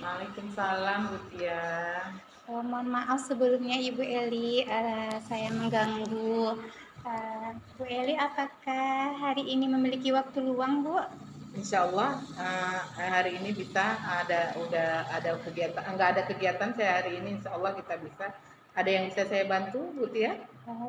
Waalaikumsalam Bu Tia. Mohon maaf sebelumnya Ibu Eli, saya mengganggu. Bu Eli, apakah hari ini memiliki waktu luang, Bu? Insya Allah hari ini bisa udah ada kegiatan, nggak ada kegiatan saya hari ini, Insya Allah kita bisa. Ada yang bisa saya bantu Bu Tia?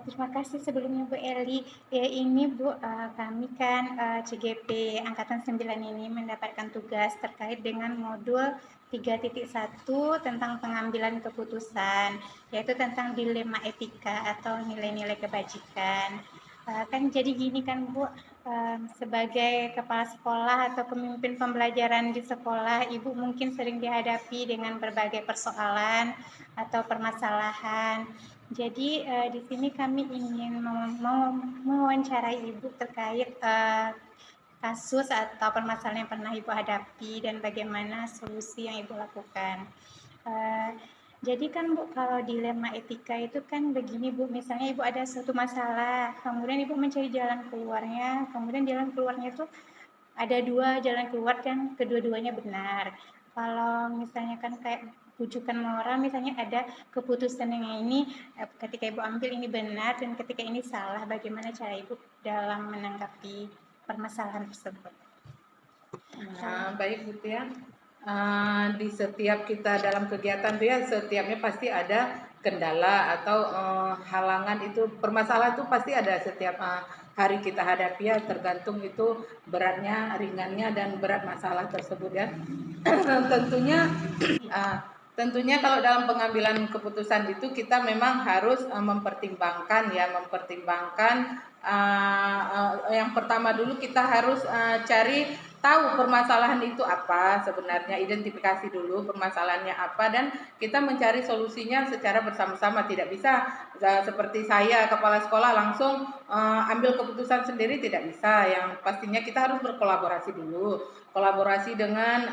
Terima kasih sebelumnya Bu Eli. Ya ini Bu, kami kan CGP Angkatan 9 ini mendapatkan tugas terkait dengan modul 3.1 tentang pengambilan keputusan, yaitu tentang dilema etika atau nilai-nilai kebajikan. Kan jadi gini kan Bu, sebagai kepala sekolah atau pemimpin pembelajaran di sekolah, Ibu mungkin sering dihadapi dengan berbagai persoalan atau permasalahan. Jadi di sini kami ingin mewawancarai Ibu terkait kasus atau permasalahan yang pernah Ibu hadapi dan bagaimana solusi yang Ibu lakukan. Jadi kan Bu, kalau dilema etika itu kan begini Bu, misalnya Ibu ada suatu masalah, kemudian Ibu mencari jalan keluarnya, kemudian jalan keluarnya itu ada dua jalan keluar dan kedua-duanya benar. Kalau misalnya kan kayak rujukan moral, misalnya ada keputusan yang ini, ketika Ibu ambil ini benar dan ketika ini salah, bagaimana cara Ibu dalam menanggapi permasalahan tersebut? Baik Bu Tia. Di setiap kita dalam kegiatan tuh ya, setiapnya pasti ada kendala atau halangan, itu permasalahan itu pasti ada setiap hari kita hadapi ya, tergantung itu beratnya, ringannya dan berat masalah tersebut ya. tentunya tentunya kalau dalam pengambilan keputusan itu kita memang harus mempertimbangkan yang pertama dulu kita harus cari tahu permasalahan itu apa sebenarnya, identifikasi dulu permasalahannya apa dan kita mencari solusinya secara bersama-sama. Tidak bisa seperti saya kepala sekolah langsung ambil keputusan sendiri, tidak bisa. Yang pastinya kita harus berkolaborasi dulu, kolaborasi dengan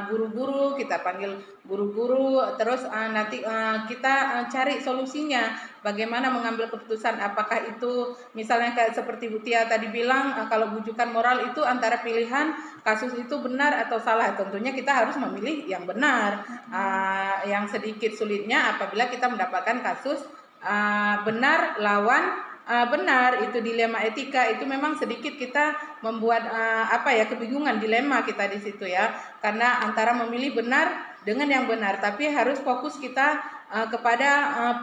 guru-guru, kita panggil guru-guru, terus nanti kita cari solusinya bagaimana mengambil keputusan. Apakah itu misalnya kayak seperti Bu Tia tadi bilang, kalau bujukan moral itu antara pilihan kasus itu benar atau salah, tentunya kita harus memilih yang benar. Yang sedikit sulitnya apabila kita mendapatkan kasus benar lawan benar, itu dilema etika, itu memang sedikit kita membuat kebingungan, dilema kita di situ ya, karena antara memilih benar dengan yang benar, tapi harus fokus kita kepada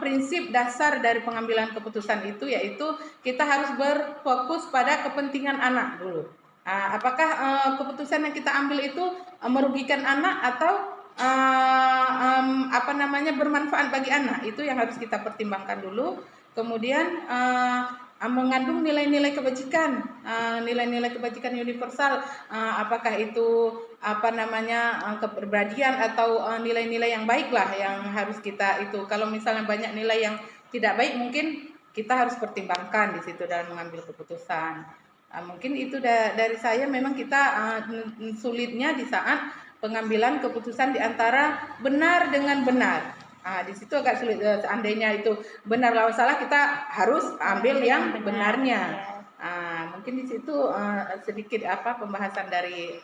prinsip dasar dari pengambilan keputusan itu, yaitu kita harus berfokus pada kepentingan anak dulu. Apakah keputusan yang kita ambil itu merugikan anak atau bermanfaat bagi anak, itu yang harus kita pertimbangkan dulu. Kemudian mengandung nilai-nilai kebajikan, nilai-nilai kebajikan universal, apakah itu kepribadian atau nilai-nilai yang baik lah yang harus kita itu. Kalau misalnya banyak nilai yang tidak baik, mungkin kita harus pertimbangkan di situ dalam mengambil keputusan. Mungkin itu dari saya. Memang kita sulitnya di saat pengambilan keputusan di antara benar dengan benar. Di situ agak sulit. Seandainya itu benar lawan salah, kita harus ambil yang benarnya. Mungkin di situ sedikit pembahasan dari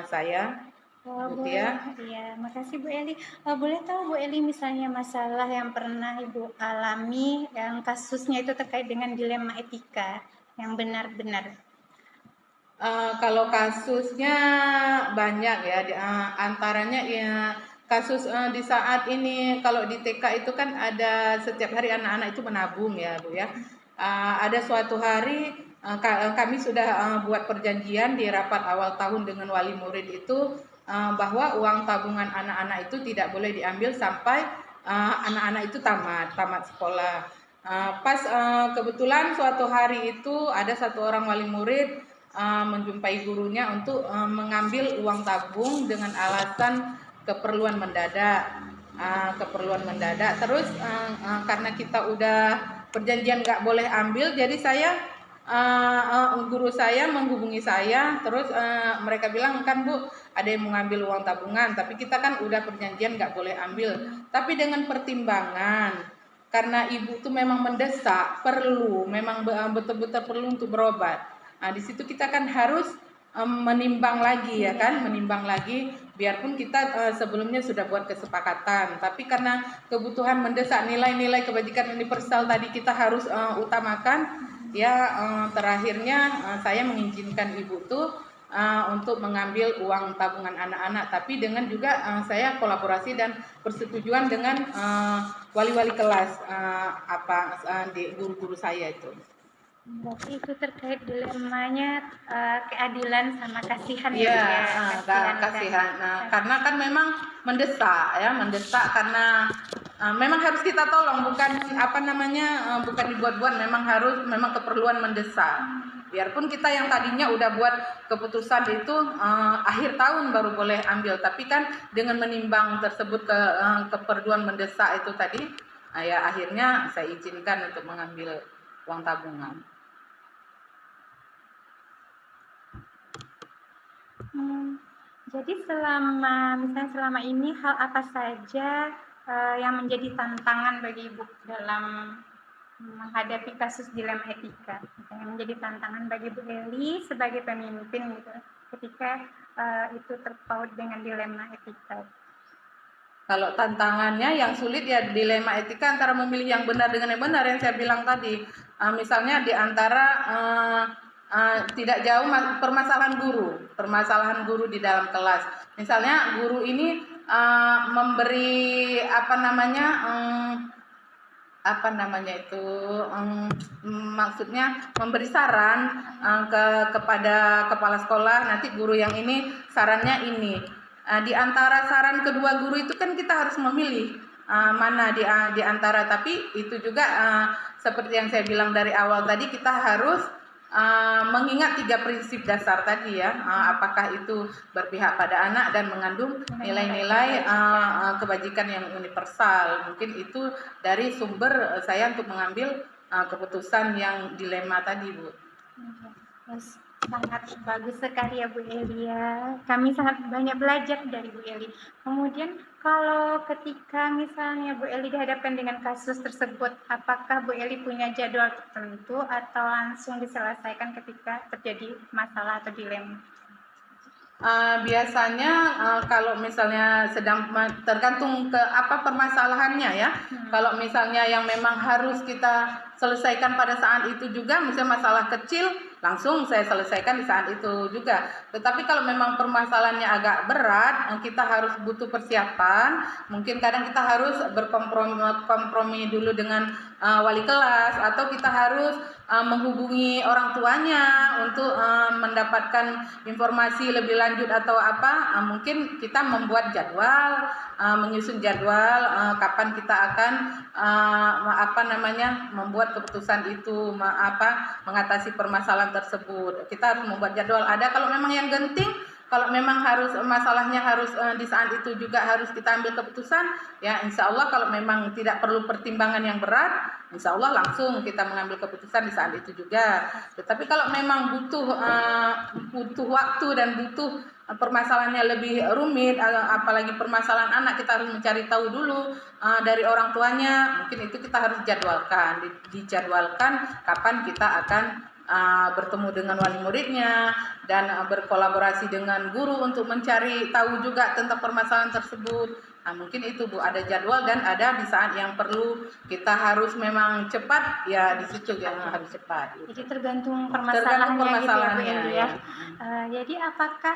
saya, Bu Tia. Iya, makasih Bu Eli. Boleh tahu Bu Eli misalnya masalah yang pernah Ibu alami yang kasusnya itu terkait dengan dilema etika yang benar-benar? Kalau kasusnya banyak ya, antaranya ya kasus di saat ini, kalau di TK itu kan ada setiap hari anak-anak itu menabung ya Bu ya. Ada suatu hari kami sudah buat perjanjian di rapat awal tahun dengan wali murid itu, bahwa uang tabungan anak-anak itu tidak boleh diambil sampai anak-anak itu tamat sekolah. Pas kebetulan suatu hari itu ada satu orang wali murid menjumpai gurunya untuk mengambil uang tabung dengan alasan keperluan mendadak. Terus karena kita udah perjanjian nggak boleh ambil, jadi guru saya menghubungi saya, terus mereka bilang, kan Bu ada yang mengambil uang tabungan, tapi kita kan udah perjanjian nggak boleh ambil. Tapi dengan pertimbangan, karena ibu tuh memang mendesak, memang betul-betul perlu untuk berobat. Di situ kita kan harus menimbang lagi ya kan, menimbang lagi biarpun kita sebelumnya sudah buat kesepakatan, tapi karena kebutuhan mendesak nilai-nilai kebajikan universal tadi kita harus utamakan, ya terakhirnya saya mengizinkan ibu tuh untuk mengambil uang tabungan anak-anak, tapi dengan juga saya kolaborasi dan persetujuan dengan wali-wali kelas di guru-guru saya itu. Berarti itu terkait dilemanya keadilan sama kasihan Iya, kasihan, kasihan. Karena kan memang mendesak ya, mendesak karena memang harus kita tolong, bukan bukan dibuat-buat, memang keperluan mendesak. Biarpun kita yang tadinya udah buat keputusan itu akhir tahun baru boleh ambil, tapi kan dengan menimbang tersebut keperluan mendesak itu tadi, ya akhirnya saya izinkan untuk mengambil uang tabungan. Jadi selama ini hal apa saja yang menjadi tantangan bagi Ibu dalam menghadapi kasus dilema etika, misalnya menjadi tantangan bagi Bu Eli sebagai pemimpin gitu, ketika itu terpaut dengan dilema etika? Kalau tantangannya yang sulit ya dilema etika antara memilih yang benar dengan yang benar yang saya bilang tadi. Misalnya di antara tidak jauh permasalahan guru di dalam kelas. Misalnya guru ini memberi maksudnya memberi saran kepada kepala sekolah, nanti guru yang ini sarannya ini. Di antara saran kedua guru itu kan kita harus memilih mana di antara, tapi itu juga seperti yang saya bilang dari awal tadi, kita harus mengingat 3 prinsip dasar tadi ya, apakah itu berpihak pada anak dan mengandung nilai-nilai kebajikan yang universal. Mungkin itu dari sumber saya untuk mengambil keputusan yang dilema tadi, Bu. Yes. Sangat bagus sekali ya Bu Eli ya. Kami sangat banyak belajar dari Bu Eli. Kemudian kalau ketika misalnya Bu Eli dihadapkan dengan kasus tersebut, apakah Bu Eli punya jadwal tertentu atau langsung diselesaikan ketika terjadi masalah atau dilema? Biasanya kalau misalnya sedang tergantung ke apa permasalahannya ya. Kalau misalnya yang memang harus kita selesaikan pada saat itu juga, misalnya masalah kecil, langsung saya selesaikan di saat itu juga. Tetapi kalau memang permasalahannya agak berat, kita harus butuh persiapan. Mungkin kadang kita harus berkompromi dulu dengan wali kelas, atau kita harus menghubungi orang tuanya untuk mendapatkan informasi lebih lanjut atau apa. Mungkin kita membuat jadwal, menyusun jadwal kapan kita akan membuat keputusan itu, mengatasi permasalahan tersebut. Kita harus membuat jadwal. Ada kalau memang yang genting, kalau memang masalahnya harus di saat itu juga harus kita ambil keputusan, ya insya Allah kalau memang tidak perlu pertimbangan yang berat, insya Allah langsung kita mengambil keputusan di saat itu juga. Tetapi kalau memang butuh waktu dan butuh permasalahannya lebih rumit, apalagi permasalahan anak, kita harus mencari tahu dulu dari orang tuanya. Mungkin itu kita harus dijadwalkan kapan kita akan bertemu dengan wali muridnya dan berkolaborasi dengan guru untuk mencari tahu juga tentang permasalahan tersebut. Mungkin itu Bu, ada jadwal dan ada di saat yang perlu kita harus memang cepat, ya di situ yang harus cepat. Jadi tergantung permasalahannya gitu ya. Jadi apakah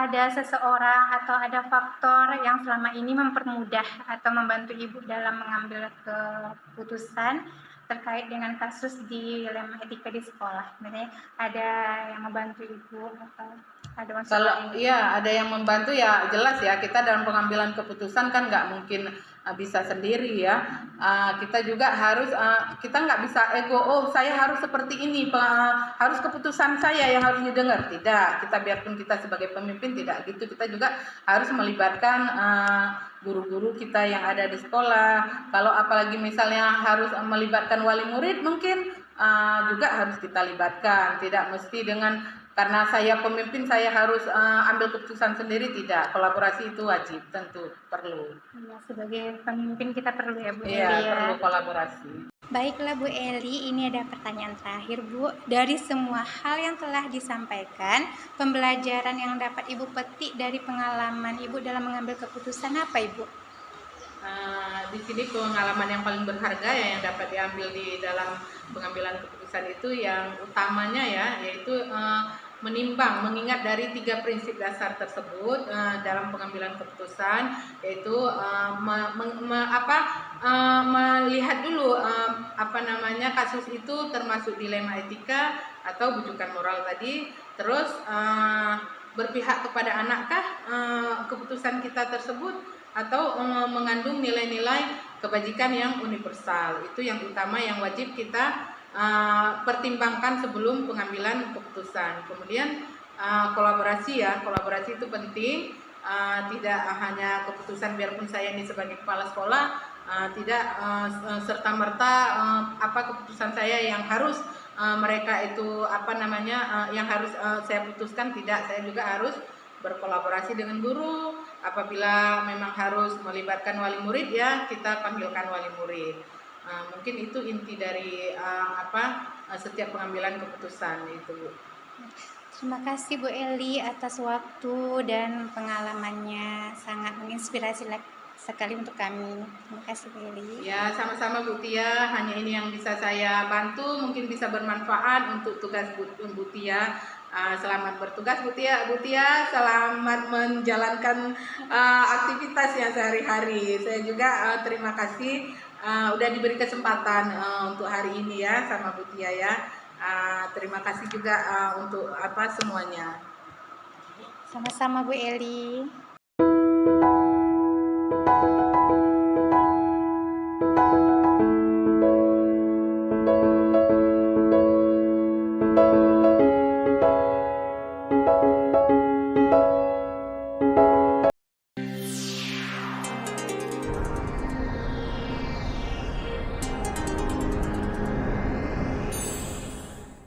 ada seseorang atau ada faktor yang selama ini mempermudah atau membantu Ibu dalam mengambil keputusan terkait dengan kasus dilema etika di sekolah? Misalnya ada yang membantu Ibu atau ada masalah? Kalau iya ada yang membantu ya jelas ya, kita dalam pengambilan keputusan kan nggak mungkin bisa sendiri ya. Kita juga harus kita nggak bisa ego, oh saya harus seperti ini, harus keputusan saya yang harus didengar. Tidak, kita biarpun kita sebagai pemimpin tidak gitu, kita juga harus melibatkan guru-guru kita yang ada di sekolah. Kalau apalagi misalnya harus melibatkan wali murid, mungkin juga harus kita libatkan. Tidak mesti dengan karena saya pemimpin saya harus ambil keputusan sendiri, tidak. Kolaborasi itu wajib, tentu perlu. Ya, sebagai pemimpin kita perlu ya Bu. Iya, perlu kolaborasi. Baiklah Bu Eli, ini ada pertanyaan terakhir Bu. Dari semua hal yang telah disampaikan, pembelajaran yang dapat Ibu petik dari pengalaman Ibu dalam mengambil keputusan apa Ibu? Di sini pengalaman yang paling berharga ya yang dapat diambil di dalam pengambilan keputusan itu yang utamanya ya yaitu menimbang mengingat dari 3 prinsip dasar tersebut dalam pengambilan keputusan yaitu melihat dulu kasus itu termasuk dilema etika atau bujukan moral tadi, terus berpihak kepada anakkah keputusan kita tersebut atau mengandung nilai-nilai kebajikan yang universal. Itu yang utama yang wajib kita pertimbangkan sebelum pengambilan keputusan. Kemudian kolaborasi kolaborasi itu penting. Tidak hanya keputusan, biarpun saya ini sebagai kepala sekolah tidak serta-merta keputusan saya yang harus mereka itu yang harus saya putuskan, tidak. Saya juga harus berkolaborasi dengan guru. Apabila memang harus melibatkan wali murid ya kita panggilkan wali murid. Mungkin itu inti dari setiap pengambilan keputusan itu. Terima kasih Bu Eli atas waktu dan pengalamannya, sangat menginspirasi sekali untuk kami. Terima kasih Bu Eli. Ya, sama-sama Bu Tia, hanya ini yang bisa saya bantu, mungkin bisa bermanfaat untuk tugas Bu Tia. Selamat bertugas Bu Tia. Bu Tia, selamat menjalankan aktivitasnya sehari-hari. Saya juga terima kasih udah diberi kesempatan untuk hari ini ya sama Bu Tia ya. Terima kasih juga untuk semuanya. Sama-sama Bu Eli.